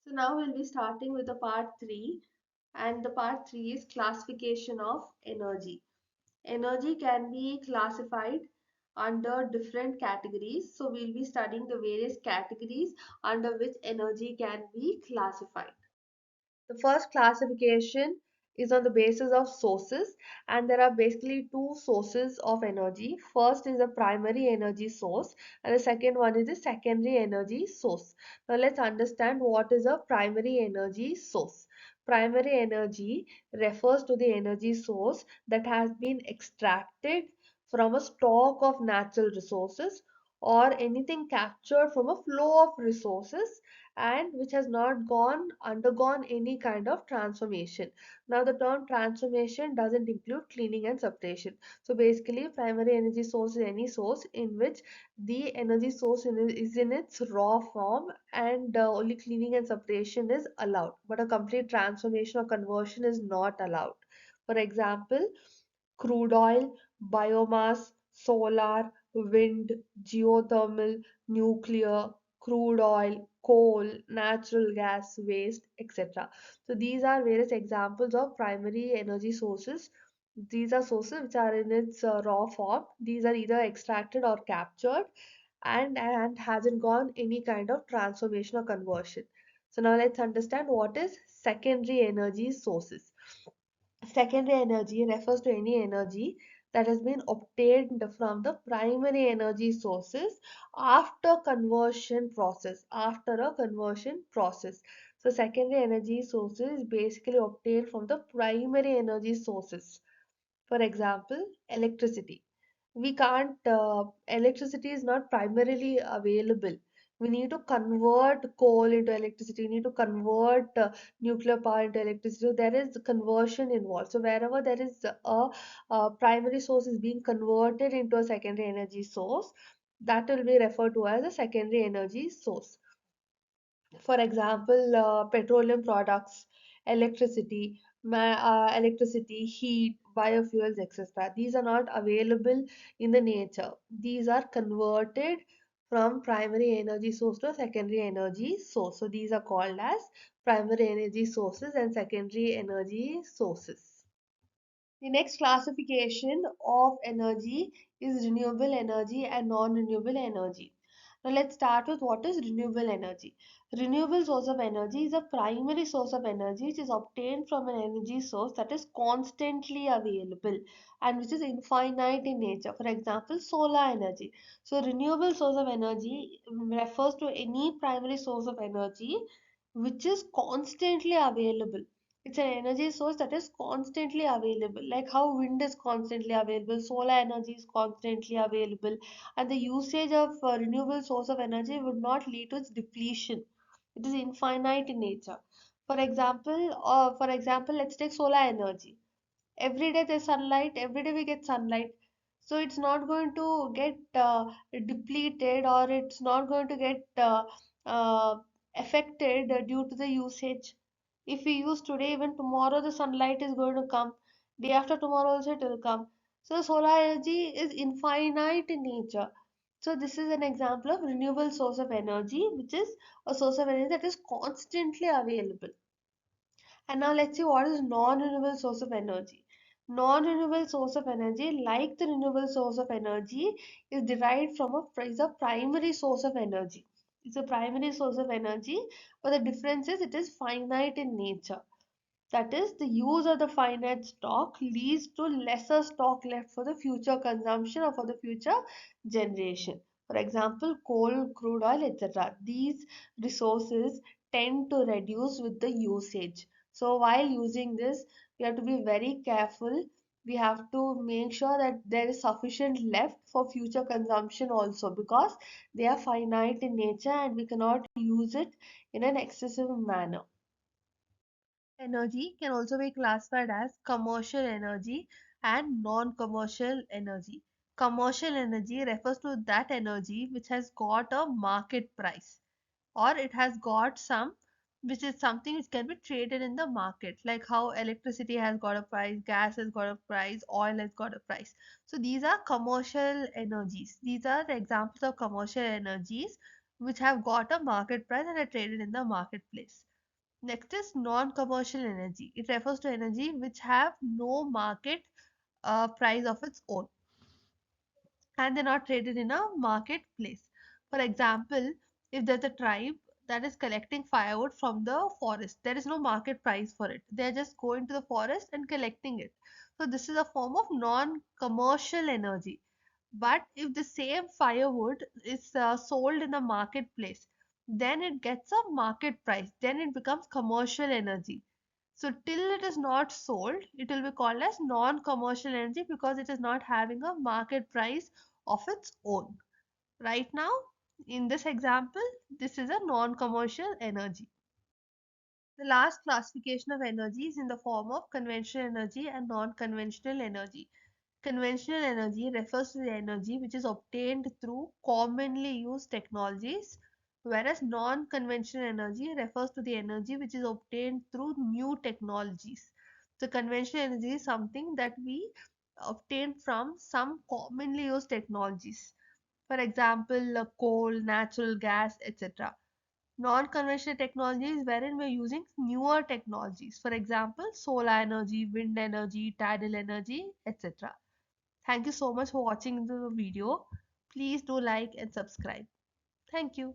So now we'll be starting with the part 3, and the part 3 is classification of energy. Energy can be classified under different categories. So we'll be studying the various categories under which energy can be classified. The first classification is on the basis of sources, and there are basically two sources of energy. First is the primary energy source, and the second one is the secondary energy source. Now let's understand what is a primary energy source. Primary energy refers to the energy source that has been extracted from a stock of natural resources or anything captured from a flow of resources and which has not undergone any kind of transformation. Now the term transformation doesn't include cleaning and separation. So basically primary energy source is any source in which the energy source is in its raw form, and only cleaning and separation is allowed, but a complete transformation or conversion is not allowed. For example, crude oil, biomass, solar, wind, geothermal, nuclear, crude oil, coal, natural gas, waste, etc. So these are various examples of primary energy sources. These are sources which are in its raw form. These are either extracted or captured and hasn't gone any kind of transformation or conversion. So now let's understand what is secondary energy sources. Secondary energy refers to any energy that has been obtained from the primary energy sources after a conversion process. So secondary energy sources is basically obtained from the primary energy sources. For example, electricity. Electricity is not primarily available. We need to convert coal into electricity. We need to convert nuclear power into electricity. So there is conversion involved. So wherever there is a primary source is being converted into a secondary energy source, that will be referred to as a secondary energy source. For example, petroleum products, electricity, heat, biofuels, etc. These are not available in the nature. These are converted from primary energy source to a secondary energy source. So these are called as primary energy sources and secondary energy sources. The next classification of energy is renewable energy and non-renewable energy. Now let's start with what is renewable energy. Renewable source of energy is a primary source of energy which is obtained from an energy source that is constantly available and which is infinite in nature. For example, solar energy. So renewable source of energy refers to any primary source of energy which is constantly available. It's an energy source that is constantly available, like how wind is constantly available, solar energy is constantly available, and the usage of renewable source of energy would not lead to its depletion. It is infinite in nature. For example, let's take solar energy. Every day there's sunlight, every day we get sunlight, so it's not going to get depleted, or it's not going to get affected due to the usage. If we use today, even tomorrow the sunlight is going to come, day after tomorrow also it will come. So solar energy is infinite in nature. So this is an example of renewable source of energy, which is a source of energy that is constantly available. And now let's see what is non-renewable source of energy. Non-renewable source of energy, like the renewable source of energy, is derived from a primary source of energy. It's a primary source of energy, but the difference is it is finite in nature. That is, the use of the finite stock leads to lesser stock left for the future consumption or for the future generation. For example, coal, crude oil, etc. These resources tend to reduce with the usage. So while using this, we have to be very careful. We have to make sure that there is sufficient left for future consumption also, because they are finite in nature and we cannot use it in an excessive manner. Energy can also be classified as commercial energy and non-commercial energy. Commercial energy refers to that energy which has got a market price, or it has got some, which is something which can be traded in the market, like how electricity has got a price, gas has got a price, oil has got a price. So these are commercial energies. These are the examples of commercial energies which have got a market price and are traded in the marketplace. Next is non-commercial energy. It refers to energy which have no market price of its own, and they're not traded in a marketplace. For example, if there's a tribe that is collecting firewood from the forest, there is no market price for it. They're just going to the forest and collecting it. So this is a form of non-commercial energy. But if the same firewood is sold in a marketplace, then it gets a market price. Then it becomes commercial energy. So till it is not sold, it will be called as non-commercial energy because it is not having a market price of its own. Right now, in this example, this is a non-commercial energy. The last classification of energy is in the form of conventional energy and non-conventional energy. Conventional energy refers to the energy which is obtained through commonly used technologies, whereas non-conventional energy refers to the energy which is obtained through new technologies. So conventional energy is something that we obtain from some commonly used technologies. For example, coal, natural gas, etc. Non-conventional technology is wherein we're using newer technologies. For example, solar energy, wind energy, tidal energy, etc. Thank you so much for watching the video. Please do like and subscribe. Thank you.